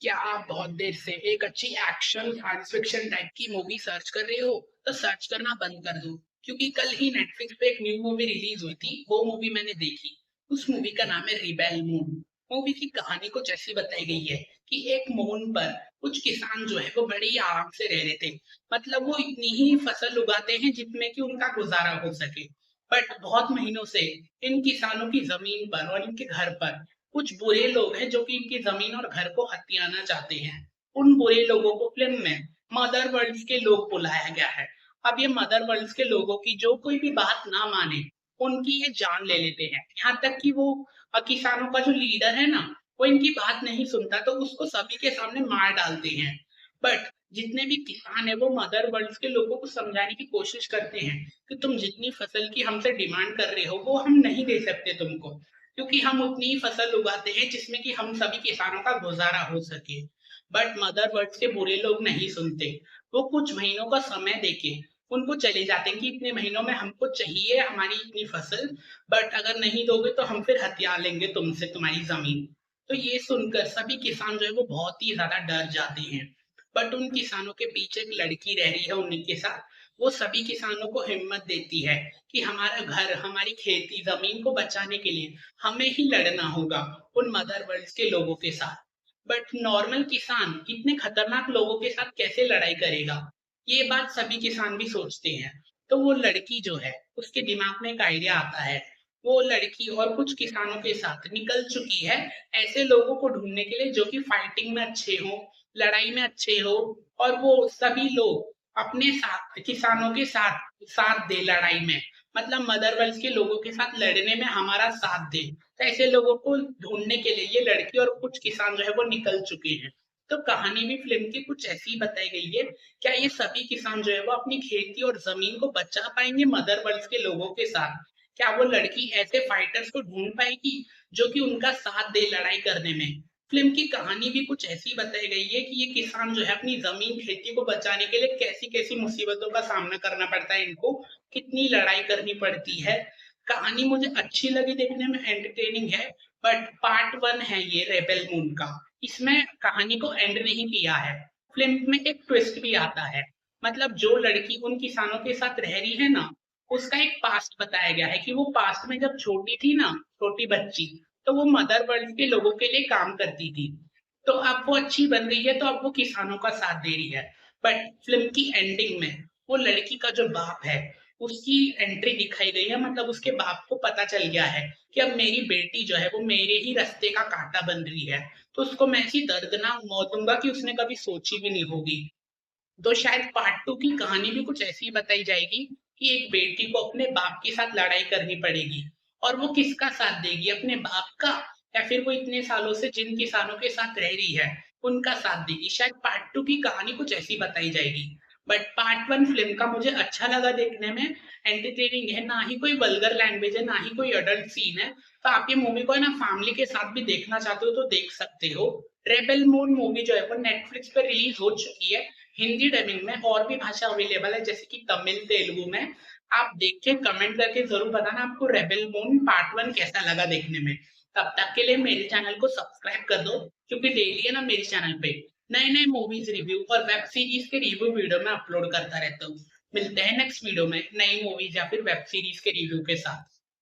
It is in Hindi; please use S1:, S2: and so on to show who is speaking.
S1: क्या आप बहुत देर से एक अच्छी एक्शन साइंस फिक्शन टाइप की मूवी सर्च कर रहे हो? तो सर्च करना बंद कर दो, क्योंकि कल ही नेटफ्लिक्स पे एक न्यू मूवी रिलीज हुई थी। वो मूवी मैंने देखी। उस मूवी का नाम है रिबेल मून। मूवी की कहानी कुछ ऐसी बताई गई है कि एक मून पर कुछ किसान जो है वो बड़े ही आराम से रह रहे थे। मतलब वो इतनी ही फसल उगाते हैं जितने कि उनका गुजारा हो सके। बट बहुत महीनों से इन किसानों की जमीन पर और इनके घर पर कुछ बुरे लोग हैं जो कि इनकी जमीन और घर को हथियाना चाहते हैं। उन बुरे लोगों को फिल्म में मदर वर्ल्ड्स के लोग बुलाया गया है। अब ये मदर वर्ल्ड्स के लोगों की जो कोई भी बात ना माने, उनकी ये जान ले लेते हैं। यहाँ तक कि वो किसानों का जो लीडर है ना, वो इनकी बात नहीं सुनता तो उसको सभी के सामने मार डालते हैं। बट जितने भी किसान है वो मदर वर्ल्ड्स के लोगों को समझाने की कोशिश करते हैं कि तुम जितनी फसल की हमसे डिमांड कर रहे हो वो हम नहीं दे सकते तुमको, क्योंकि हम उतनी ही फसल उगाते हैं जिसमें कि हम सभी किसानों का गुजारा हो सके। बट मदर वर्ड्स के बुरे लोग नहीं सुनते। वो कुछ महीनों का समय देके उनको चले जाते हैं कि इतने महीनों में हमको चाहिए हमारी इतनी फसल, बट अगर नहीं दोगे तो हम फिर हथिया लेंगे तुमसे तुम्हारी जमीन। तो ये सुनकर सभी किसान जो है वो बहुत ही ज्यादा डर जाते हैं। बट उन किसानों के पीछे एक लड़की रह रही है उनके साथ। वो सभी किसानों को हिम्मत देती है कि हमारा घर हमारी खेती जमीन को बचाने के लिए हमें ही लड़ना होगा उन मदर वर्ल्ड के लोगों के साथ। बट नॉर्मल किसान इतने खतरनाक लोगों के साथ कैसे लड़ाई करेगा, ये बात सभी किसान भी सोचते हैं। तो वो लड़की जो है उसके दिमाग में एक आइडिया आता है। वो लड़की और कुछ किसानों के साथ निकल चुकी है ऐसे लोगों को ढूंढने के लिए जो कि फाइटिंग में अच्छे हो, लड़ाई में अच्छे हो, और वो सभी लोग अपने साथ किसानों के साथ साथ दे लड़ाई में। मतलब मदर वर्ल्ड के लोगों के साथ लड़ने में हमारा साथ दे। तो ऐसे लोगों को ढूंढने के लिए ये लड़की और कुछ किसान जो है वो निकल चुके हैं। तो कहानी भी फिल्म की कुछ ऐसी बताई गई है। क्या ये सभी किसान जो है वो अपनी खेती और जमीन को बचा पाएंगे मदर वर्ल्ड के लोगों के साथ? क्या वो लड़की ऐसे फाइटर्स को ढूंढ पाएगी जो कि उनका साथ दे लड़ाई करने में? फिल्म की कहानी भी कुछ ऐसी बताई गई है कि ये किसान जो है अपनी जमीन खेती को बचाने के लिए कैसी कैसी मुसीबतों का सामना करना पड़ता है इनको, कितनी लड़ाई करनी पड़ती है। कहानी मुझे अच्छी लगी, देखने में एंटरटेनिंग है। बट पार्ट वन है ये रेबेल मून का। इसमें कहानी को एंड नहीं किया है। फिल्म में एक ट्विस्ट भी आता है। मतलब जो लड़की उन किसानों के साथ रह रही है ना, उसका एक पास्ट बताया गया है कि वो पास्ट में जब छोटी थी ना, छोटी बच्ची, तो वो मदर वर्ल्ड के लोगों के लिए काम करती थी। तो अब वो अच्छी बन गई है तो अब वो किसानों का साथ दे रही है। बट फिल्म की एंडिंग में वो लड़की का जो बाप है उसकी एंट्री दिखाई गई है। मतलब उसके बाप को पता चल गया है कि अब मेरी बेटी जो है वो मेरे ही रास्ते का कांटा बन रही है। तो उसको मैं ऐसी दर्दनाक मौत दूंगा कि उसने कभी सोची भी नहीं होगी। तो शायद पार्ट टू की कहानी भी कुछ ऐसी बताई जाएगी कि एक बेटी को अपने बाप के साथ लड़ाई करनी पड़ेगी, और वो किसका साथ देगी, अपने बाप का, या फिर वो इतने सालों से जिन किसानों के साथ रह रही है उनका साथ देगी। शायद पार्ट टू की कहानी कुछ ऐसी बताई जाएगी। बट पार्ट वन फिल्म का मुझे अच्छा लगा देखने में। एंटरटेनिंग है, ना ही कोई वल्गर लैंग्वेज है ना ही कोई अडल्ट सीन है। तो आप ये मूवी को है ना फैमिली के साथ भी देखना चाहते हो तो देख सकते हो। रेबेल मून मूवी जो है वो नेटफ्लिक्स पे रिलीज हो चुकी है हिंदी डबिंग में। और भी भाषा अवेलेबल है जैसे कि तमिल तेलुगु में। आप देख के कमेंट करके जरूर बताना आपको रेबेल मून पार्ट वन कैसा लगा देखने में। तब तक के लिए मेरे चैनल को सब्सक्राइब कर दो, क्योंकि डेली है ना मेरे चैनल पे नए नए मूवीज रिव्यू और वेब सीरीज के रिव्यू वीडियो में अपलोड करता रहता हूँ। मिलते हैं नेक्स्ट वीडियो में नई मूवीज या फिर वेब सीरीज के रिव्यू के साथ।